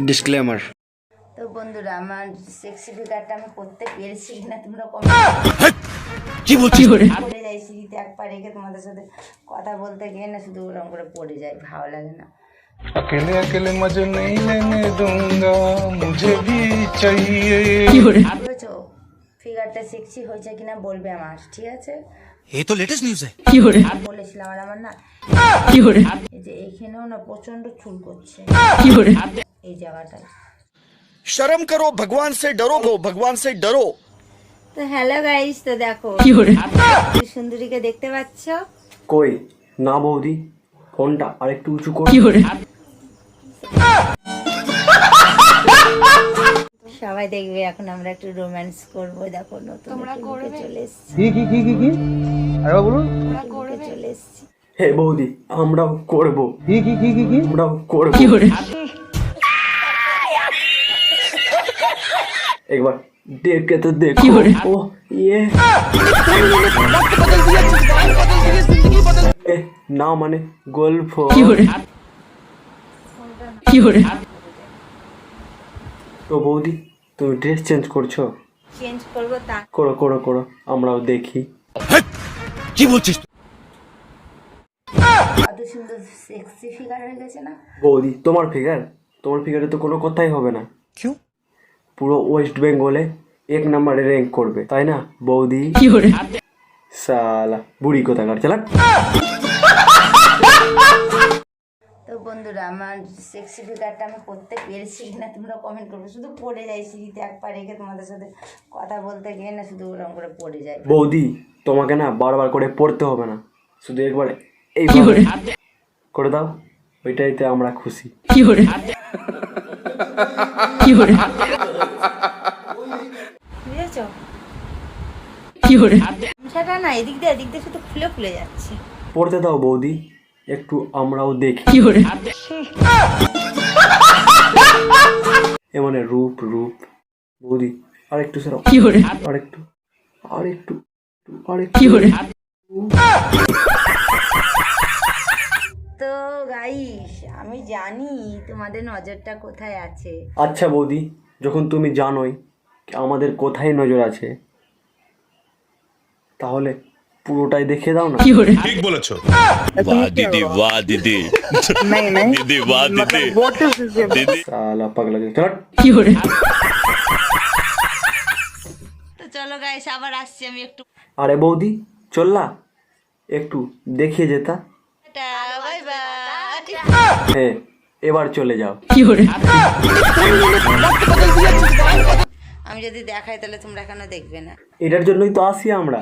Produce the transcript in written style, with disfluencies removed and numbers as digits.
Disclaimer. তো বন্ধুরা, আমার সেক্সি ফিগারটা আমি করতে পেরেছি কিনা তোমরা কমেন্ট কি বলছিস? পড়ে যাই সিঁড়িতে এক পা রেখে তোমাদের সাথে কথা বলতে গিয়ে না, শুধু ওরকম করে পড়ে যাই, ভালো লাগে না। अकेले अकेले मजे नहीं लेने दूंगा, मुझे भी चाहिए। বুঝেছো ফিগারটা সেক্সি হয়েছে কিনা বলবে আমার, ঠিক আছে? ये तो लेटेस्ट न्यूज़ है। বলেছিলাম আর আমার না এই যে এইখানেও না প্রচন্ড চুল করছে এই জায়গাটায়। शर्म करो, भगवान से डरो, भगवान से डरो। তো হ্যালো গাইস, তো দেখো সুন্দরীকে দেখতে পাচ্ছ? কই না বৌদি, ফোনটা আরেকটু উঁচু কর। সবাই দেখবে এখন আমরা একটু রোম্যান্স করবো। দেখো নতুন চলে এসছি, চলে এসছি। হে বৌদি, আমরাও করবো, আমরাও করবো। একবার দেখে তো দেখো। ও ইয়ে এ, না মানে গল্প। তো বৌদি, তুমি ড্রেস চেঞ্জ করছো? চেঞ্জ করবো তা করো করো করো, আমরাও দেখি। কি বলছিস? কত সুন্দর সেক্সি ফিগার হয়ে গেছে না? বৌদি, তোমার ফিগারে তো কোনো কথাই হবে না। क्यों? পুরো ওয়েস্ট বেঙ্গলে 1 নম্বরে র্যাঙ্ক করবে, তাই না বৌদি? সালা বুড়ি কোথাকার, চালাক। তো বন্ধুরা, আমার সেক্সি ফিগারটা আমি করতে পেরেছি কিনা তোমরা কমেন্ট করবে। শুধু পড়ে যাই সিঁড়িতে এক পা রেখে তোমাদের সাথে কথা বলতে গিয়ে না, শুধু ওরকম করে পড়ে যাই। বৌদি, তোমাকে না বারবার করে পড়তে হবে না, শুধু একবার এইভাবে করে দাও, ওইটাইতে আমরা খুশি। বুঝেছো? সেটা না এদিক দিয়ে শুধু খুলে খুলে যাচ্ছে। পড়তে দাও বৌদি, একটু আমরাও দেখি। এ মানে রূপ রূপ। বৌদি আরেকটু সরাও, আরেকটু আরেকটু আরেকটু। তো গাইস, আমি জানি তোমাদের নজরটা কোথায় আছে। আচ্ছা বৌদি, যখন তুমি জানোই আমাদের কোথায় নজর আছে, তাহলে পুরোটাই দেখে দাও না। ठीक बोलेছো। वाह दीदी, वाह दीदी, दीदी वाह दीदी, दीदी। সালা পাগলা, চল। তো চলো গাইস, আবার আসছি আমি একটু। আরে বৌদি, চললা একটু দেখিয়ে যেতা। Bye bye. হ্যাঁ, এবার চলে যাও। আমি যদি দেখাই তাহলে তোমরা কেন দেখবে না? এটার জন্যই তো আসি আমরা।